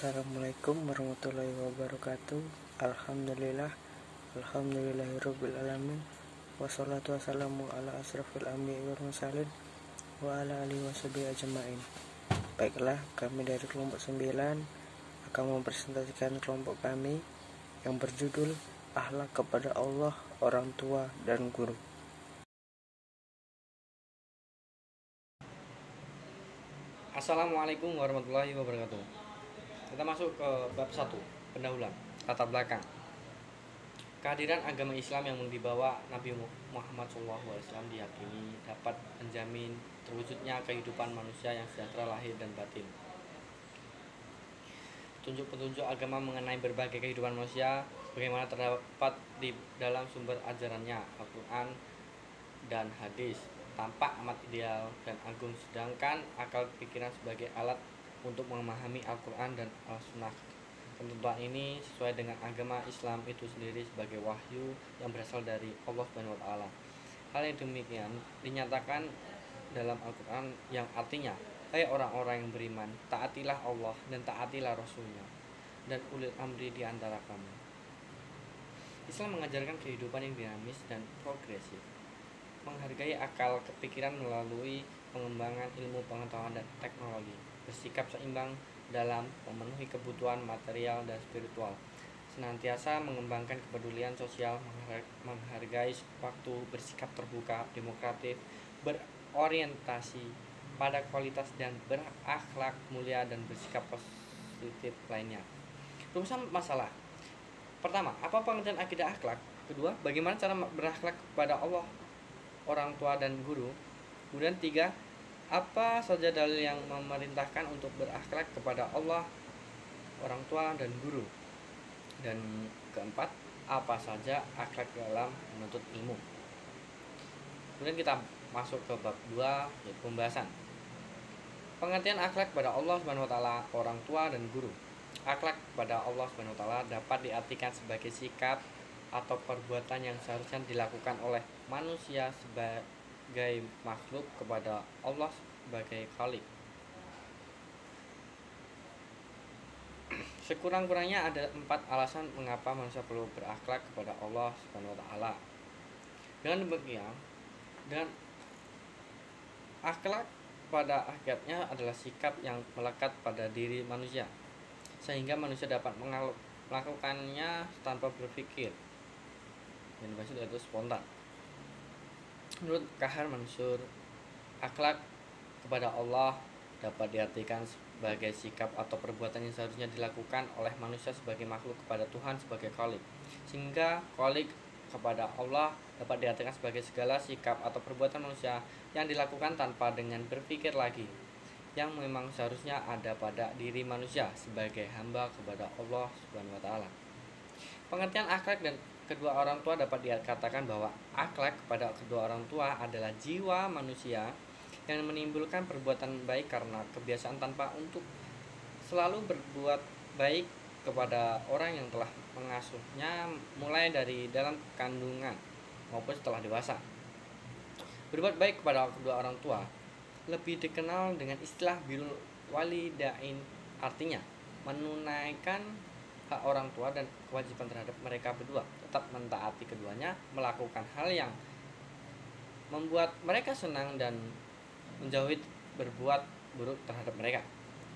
Assalamualaikum warahmatullahi wabarakatuh. Alhamdulillahirobbilalamin. Wassalatu wassalamu ala asrafil anbiya'i wal mursalin wa ala alihi washabihi ajma'in. Baiklah, kami dari kelompok 9 akan mempresentasikan kelompok kami yang berjudul Akhlak kepada Allah, Orang Tua, dan Guru. Assalamualaikum warahmatullahi wabarakatuh. Kita masuk ke bab 1, pendahuluan, latar belakang. Kehadiran agama Islam yang dibawa Nabi Muhammad SAW diyakini dapat menjamin terwujudnya kehidupan manusia yang sejahtera lahir dan batin. Petunjuk-petunjuk agama mengenai berbagai kehidupan manusia bagaimana terdapat di dalam sumber ajarannya, Al-Quran dan hadis, tampak amat ideal dan agung, sedangkan akal pikiran sebagai alat untuk memahami Al-Quran dan Al-Sunnah. Ketentuan ini sesuai dengan agama Islam itu sendiri sebagai wahyu yang berasal dari Allah SWT. Hal yang demikian dinyatakan dalam Al-Quran yang artinya, hai orang-orang yang beriman, taatilah Allah dan taatilah Rasulnya dan ulil amri di antara kamu. Islam mengajarkan kehidupan yang dinamis dan progresif, menghargai akal kepikiran melalui pengembangan ilmu pengetahuan dan teknologi, bersikap seimbang dalam memenuhi kebutuhan material dan spiritual, senantiasa mengembangkan kepedulian sosial, menghargai waktu, bersikap terbuka, demokratif, berorientasi pada kualitas dan berakhlak mulia, dan bersikap positif lainnya. Rumusan masalah. Pertama, apa pengertian akidah akhlak? Kedua, bagaimana cara berakhlak kepada Allah, orang tua, dan guru? Kemudian 3, apa saja dalil yang memerintahkan untuk berakhlak kepada Allah, orang tua, dan guru? Dan keempat, apa saja akhlak dalam menuntut ilmu? Kemudian kita masuk ke bab 2, yaitu pembahasan. Pengertian akhlak kepada Allah SWT, orang tua, dan guru. Akhlak kepada Allah SWT dapat diartikan sebagai sikap atau perbuatan yang seharusnya dilakukan oleh manusia sebagai makhluk kepada Allah sebagai Khalik. Sekurang-kurangnya ada 4 alasan mengapa manusia perlu berakhlak kepada Allah SWT. Dengan demikian, akhlak pada hakikatnya adalah sikap yang melekat pada diri manusia, sehingga manusia dapat melakukannya tanpa berpikir. Yang dimaksud yaitu spontan. Menurut Kahar Mansur, akhlak kepada Allah dapat diartikan sebagai sikap atau perbuatan yang seharusnya dilakukan oleh manusia sebagai makhluk kepada Tuhan sebagai Khalik, sehingga Khalik kepada Allah dapat diartikan sebagai segala sikap atau perbuatan manusia yang dilakukan tanpa dengan berpikir lagi, yang memang seharusnya ada pada diri manusia sebagai hamba kepada Allah SWT. Pengertian akhlak dan kedua orang tua dapat dikatakan bahwa akhlak kepada kedua orang tua adalah jiwa manusia yang menimbulkan perbuatan baik karena kebiasaan tanpa untuk selalu berbuat baik kepada orang yang telah mengasuhnya mulai dari dalam kandungan maupun setelah dewasa. Berbuat baik kepada kedua orang tua lebih dikenal dengan istilah birrul walidain, artinya menunaikan hak orang tua dan kewajiban terhadap mereka berdua, tetap mentaati keduanya, melakukan hal yang membuat mereka senang dan menjauhi berbuat buruk terhadap mereka.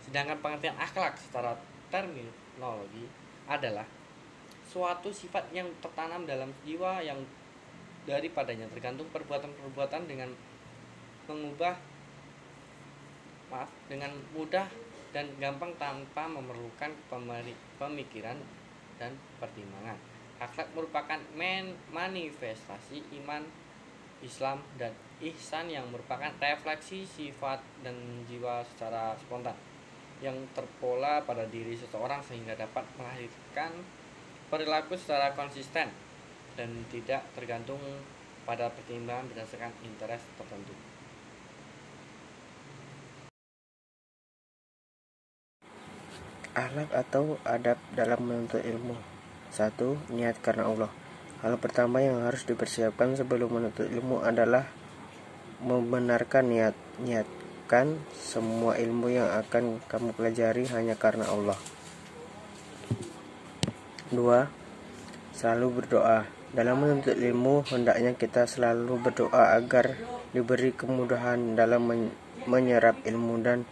Sedangkan pengertian akhlak secara terminologi adalah suatu sifat yang tertanam dalam jiwa yang daripadanya tergantung perbuatan-perbuatan dengan mudah dan gampang tanpa memerlukan pemikiran dan pertimbangan. Akhlak merupakan manifestasi iman, Islam, dan ihsan yang merupakan refleksi sifat dan jiwa secara spontan yang terpola pada diri seseorang sehingga dapat melahirkan perilaku secara konsisten dan tidak tergantung pada pertimbangan berdasarkan interest tertentu. Akhlak atau adab dalam menuntut ilmu. 1. Niat karena Allah. Hal pertama yang harus dipersiapkan sebelum menuntut ilmu adalah membenarkan niatkan semua ilmu yang akan kamu pelajari hanya karena Allah. 2. Selalu berdoa. Dalam menuntut ilmu, hendaknya kita selalu berdoa agar diberi kemudahan dalam menyerap ilmu dan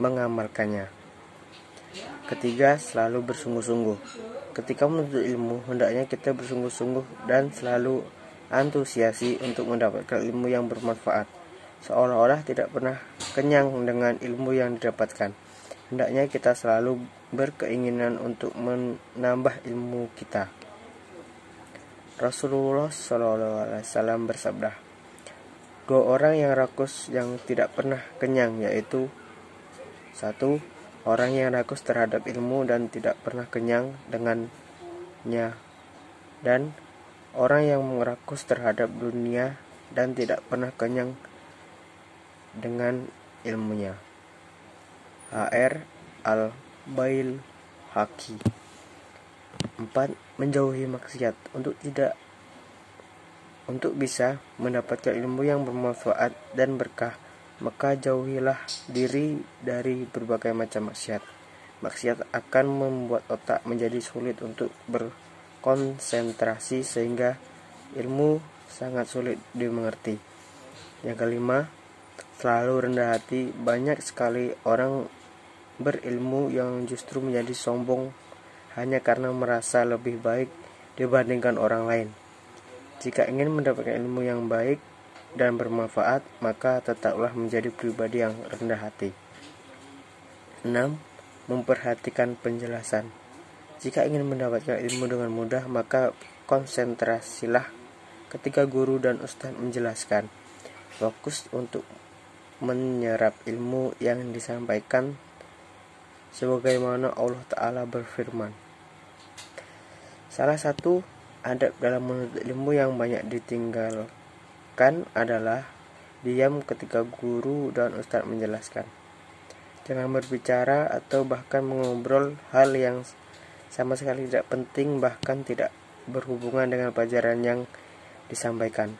mengamalkannya. Ketiga, selalu bersungguh-sungguh. Ketika menuntut ilmu, hendaknya kita bersungguh-sungguh dan selalu antusiasi untuk mendapatkan ilmu yang bermanfaat, seolah-olah tidak pernah kenyang dengan ilmu yang didapatkan. Hendaknya kita selalu berkeinginan untuk menambah ilmu kita. Rasulullah SAW bersabda, 2 orang yang rakus yang tidak pernah kenyang, yaitu 1. Orang yang rakus terhadap ilmu dan tidak pernah kenyang dengannya, dan orang yang rakus terhadap dunia dan tidak pernah kenyang dengan ilmunya. H.R. Al-Bailhaqi. 4. Menjauhi maksiat. Untuk bisa mendapatkan ilmu yang bermanfaat dan berkah, maka jauhilah diri dari berbagai macam maksiat. Maksiat akan membuat otak menjadi sulit untuk berkonsentrasi sehingga ilmu sangat sulit dimengerti. Yang kelima, selalu rendah hati. Banyak sekali orang berilmu yang justru menjadi sombong hanya karena merasa lebih baik dibandingkan orang lain. Jika ingin mendapatkan ilmu yang baik dan bermanfaat, maka tetaplah menjadi pribadi yang rendah hati. 6. Memperhatikan penjelasan. Jika ingin mendapatkan ilmu dengan mudah, maka konsentrasilah ketika guru dan ustadz menjelaskan. Fokus untuk menyerap ilmu yang disampaikan, sebagaimana Allah Ta'ala berfirman. Salah satu adab dalam menuntut ilmu yang banyak ditinggalkan adalah diam ketika guru dan ustadz menjelaskan. Jangan berbicara atau bahkan mengobrol hal yang sama sekali tidak penting, bahkan tidak berhubungan dengan pelajaran yang disampaikan.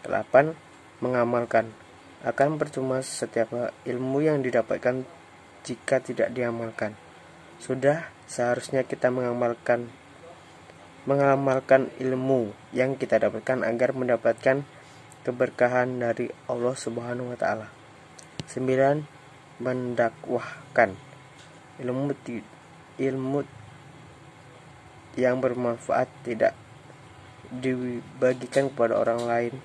8. Mengamalkan. Akan percuma setiap ilmu yang didapatkan jika tidak diamalkan. Sudah seharusnya kita mengamalkan ilmu yang kita dapatkan agar mendapatkan keberkahan dari Allah Subhanahu wa Ta'ala. 9. Mendakwahkan. Ilmu yang bermanfaat tidak dibagikan kepada orang lain,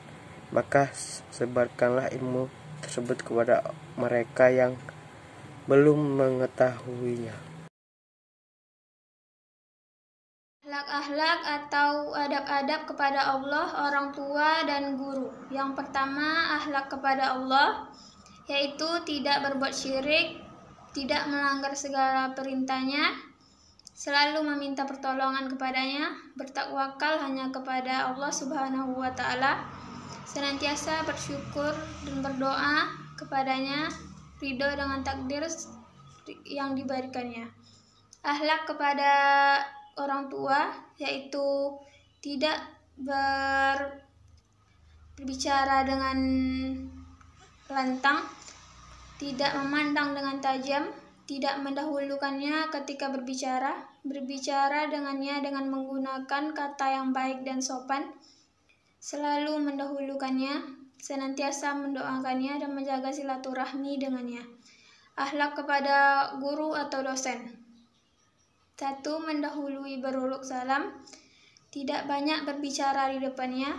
maka sebarkanlah ilmu tersebut kepada mereka yang belum mengetahuinya. Akhlak atau adab-adab kepada Allah, orang tua, dan guru. Yang pertama, akhlak kepada Allah, yaitu tidak berbuat syirik, tidak melanggar segala perintahnya, selalu meminta pertolongan kepadanya, bertakwakal hanya kepada Allah Subhanahu wa Ta'ala, senantiasa bersyukur dan berdoa kepadanya, ridho dengan takdir yang diberikannya. Akhlak kepada orang tua, yaitu tidak berbicara dengan lantang, tidak memandang dengan tajam, tidak mendahulukannya ketika berbicara dengannya dengan menggunakan kata yang baik dan sopan, selalu mendahulukannya, senantiasa mendoakannya dan menjaga silaturahmi dengannya. Akhlak kepada guru atau dosen. 1. Mendahului beruluk salam, tidak banyak berbicara di depannya,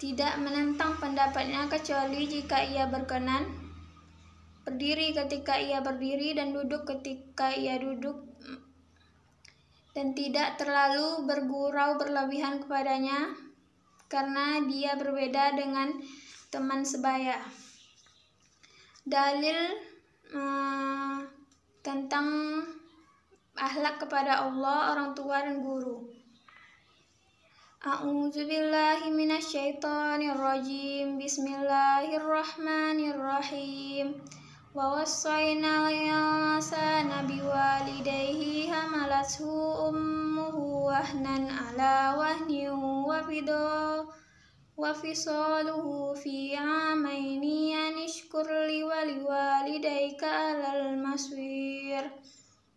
tidak menentang pendapatnya kecuali jika ia berkenan, berdiri ketika ia berdiri dan duduk ketika ia duduk, dan tidak terlalu bergurau berlebihan kepadanya karena dia berbeda dengan teman sebaya. Dalil tentang akhlak kepada Allah, orang tua, dan guru. A'udzubillahi minasyaitonirrajim. Bismillahirrahmanirrahim. Wa wassaynal insana biwalidayhi hamalathu ummuhu wahnan ala wahnin wa fisaluhu fi 'amaini an ishkur li wa liwalidayka alal maswir.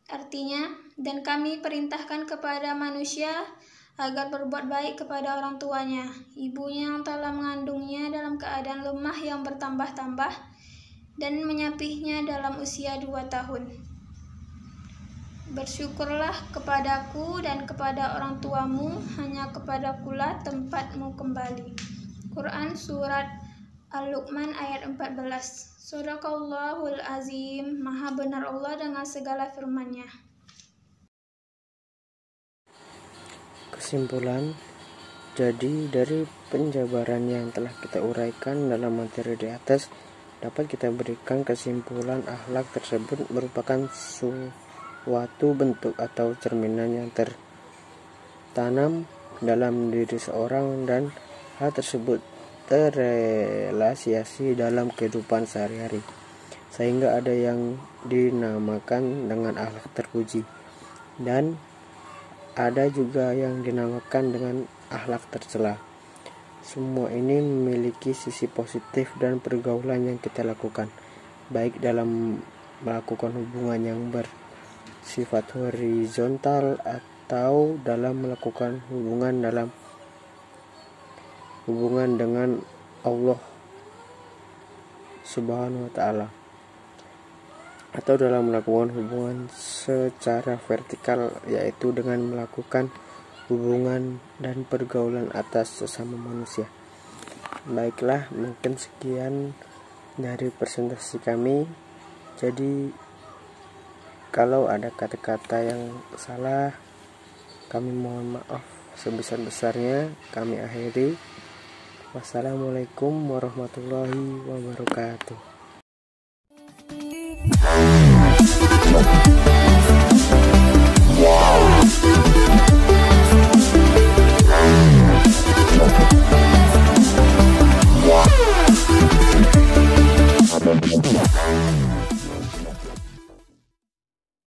Artinya, dan kami perintahkan kepada manusia agar berbuat baik kepada orang tuanya, ibunya yang telah mengandungnya dalam keadaan lemah yang bertambah-tambah, dan menyapihnya dalam usia 2 tahun. Bersyukurlah kepadaku dan kepada orang tuamu, hanya kepadakulah tempatmu kembali. Quran Surat Al-Luqman ayat 14. Shadaqallahul azim. Maha benar Allah dengan segala firman-Nya. Kesimpulan, jadi dari penjabaran yang telah kita uraikan dalam materi di atas, dapat kita berikan kesimpulan akhlak tersebut merupakan suatu bentuk atau cerminan yang tertanam dalam diri seorang, dan hal tersebut terrealisasi dalam kehidupan sehari-hari, sehingga ada yang dinamakan dengan akhlak terpuji, dan ada juga yang dinamakan dengan akhlak tercela. Semua ini memiliki sisi positif dan pergaulan yang kita lakukan, baik dalam melakukan hubungan yang bersifat horizontal atau dalam melakukan hubungan dengan Allah Subhanahu wa ta'ala, atau dalam melakukan hubungan secara vertikal, yaitu dengan melakukan hubungan dan pergaulan atas sesama manusia. Baiklah, mungkin sekian dari presentasi kami. Jadi kalau ada kata-kata yang salah, kami mohon maaf sebesar-besarnya. Kami akhiri. Wassalamualaikum warahmatullahi wabarakatuh.